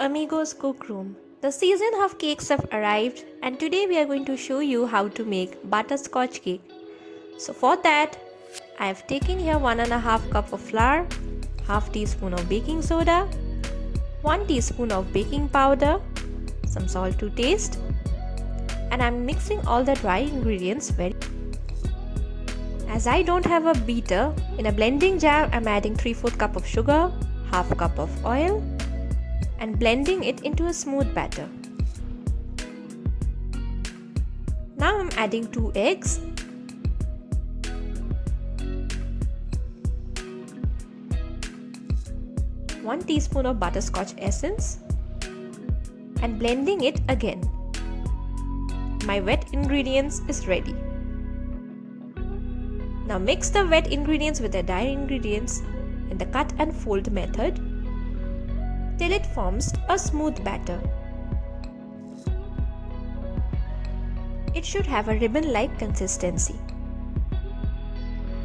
Amigos Cookroom. The season of cakes have arrived and today we are going to show you how to make butterscotch cake. So for that, I have taken here 1.5 cup of flour, half teaspoon of baking soda, 1 teaspoon of baking powder, some salt to taste, and I am mixing all the dry ingredients very. As I don't have a beater, in a blending jar I am adding 3/4 cup of sugar, half cup of oil, and blending it into a smooth batter. Now I'm adding 2 eggs, one teaspoon of butterscotch essence, and blending it again. My wet ingredients is ready. Now mix the wet ingredients with the dry ingredients in the cut and fold method till it forms a smooth batter. It should have a ribbon-like consistency.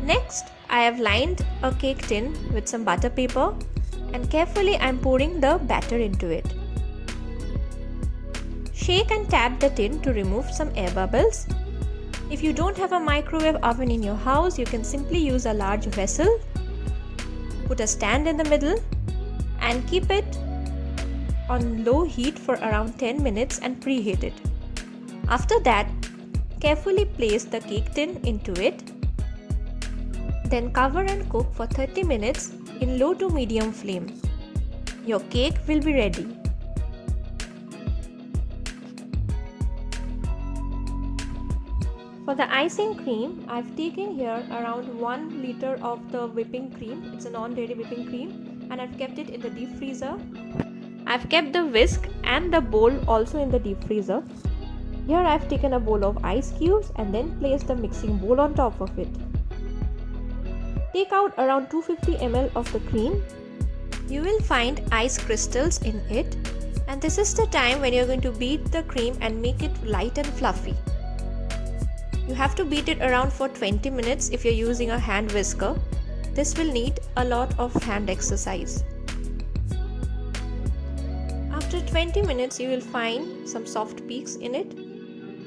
Next, I have lined a cake tin with some butter paper and carefully I am pouring the batter into it. Shake and tap the tin to remove some air bubbles. If you don't have a microwave oven in your house, you can simply use a large vessel. Put a stand in the middle and keep it on low heat for around 10 minutes and preheat it. After that, carefully place the cake tin into it. Then cover and cook for 30 minutes in low to medium flame. Your cake will be ready. For the icing cream, I've taken here around 1 liter of the whipping cream. It's a non-dairy whipping cream and I've kept it in the deep freezer. I've kept the whisk and the bowl also in the deep freezer. Here I've taken a bowl of ice cubes and then placed the mixing bowl on top of it. Take out around 250 ml of the cream. You will find ice crystals in it, and this is the time when you're going to beat the cream and make it light and fluffy. You have to beat it around for 20 minutes if you're using a hand whisker. This will need a lot of hand exercise. After 20 minutes you will find some soft peaks in it,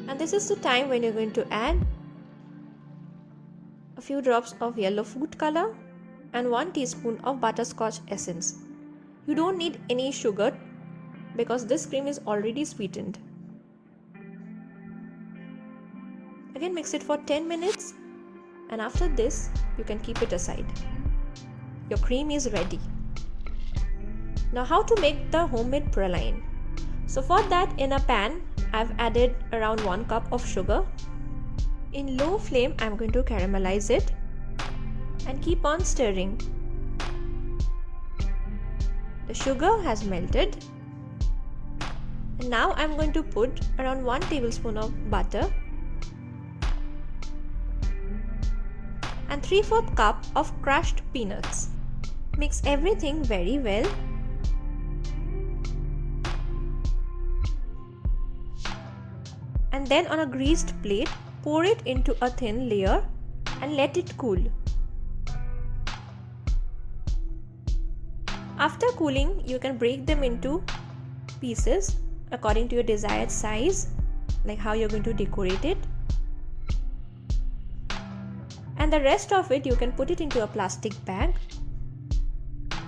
and this is the time when you're going to add a few drops of yellow food color and 1 teaspoon of butterscotch essence. You don't need any sugar because this cream is already sweetened. Again mix it for 10 minutes and after this you can keep it aside. Your cream is ready. Now how to make the homemade praline. So for that, in a pan I've added around 1 cup of sugar. In low flame I'm going to caramelize it and keep on stirring. The sugar has melted and now I'm going to put around 1 tablespoon of butter and 3/4 cup of crushed peanuts. Mix everything very well. And then on a greased plate, pour it into a thin layer and let it cool. After cooling, you can break them into pieces according to your desired size, like how you're going to decorate it. And the rest of it you can put it into a plastic bag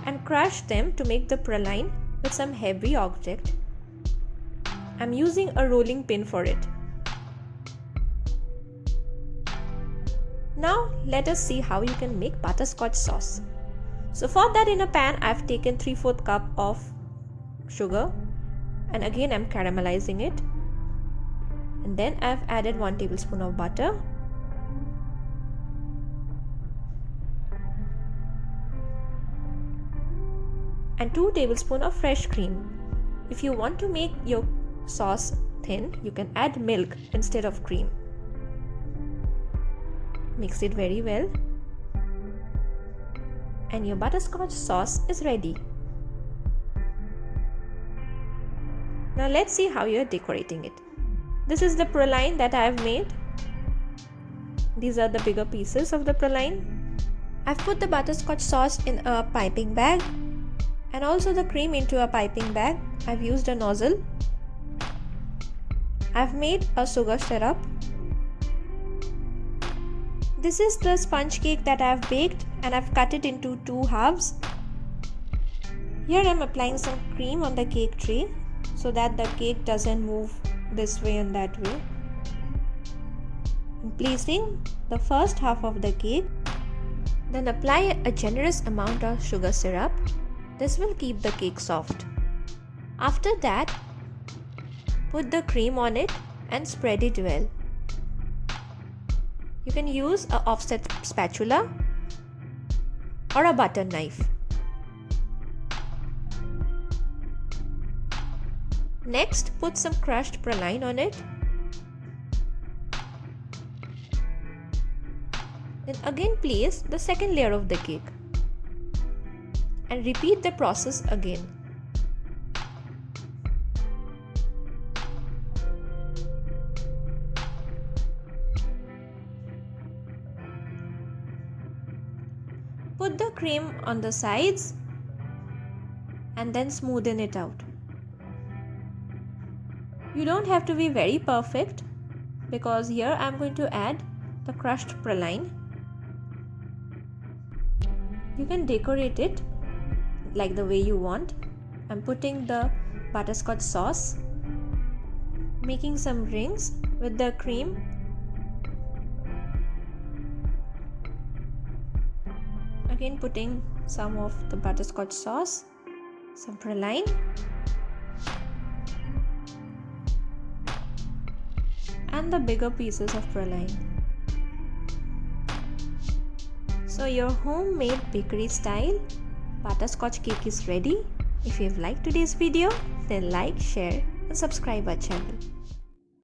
and crush them to make the praline with some heavy object. I'm using a rolling pin for it. Now let us see how you can make butterscotch sauce. So for that, in a pan I've taken 3/4 cup of sugar and again I'm caramelizing it, and then I've added 1 tablespoon of butter and 2 tablespoons of fresh cream. If you want to make your sauce thin, you can add milk instead of cream. Mix it very well and your butterscotch sauce is ready. Now let's see how you're decorating it. This is the praline that I have made. These are the bigger pieces of the praline. I've put the butterscotch sauce in a piping bag and also the cream into a piping bag. I've used a nozzle. I've made a sugar syrup. This is the sponge cake that I've baked and I've cut it into 2 halves. Here I'm applying some cream on the cake tray so that the cake doesn't move this way and that way. I'm placing the first half of the cake. Then apply a generous amount of sugar syrup. This will keep the cake soft. After that, put the cream on it and spread it well. You can use an offset spatula or a butter knife. Next, put some crushed praline on it. Then again place the second layer of the cake and repeat the process again. Put the cream on the sides and then smoothen it out. You don't have to be very perfect because here I am going to add the crushed praline. You can decorate it like the way you want. I'm putting the butterscotch sauce, making some rings with the cream. Again putting some of the butterscotch sauce, some praline, and the bigger pieces of praline. So your homemade bakery style butterscotch cake is ready. If you've liked today's video, then like, share and subscribe our channel.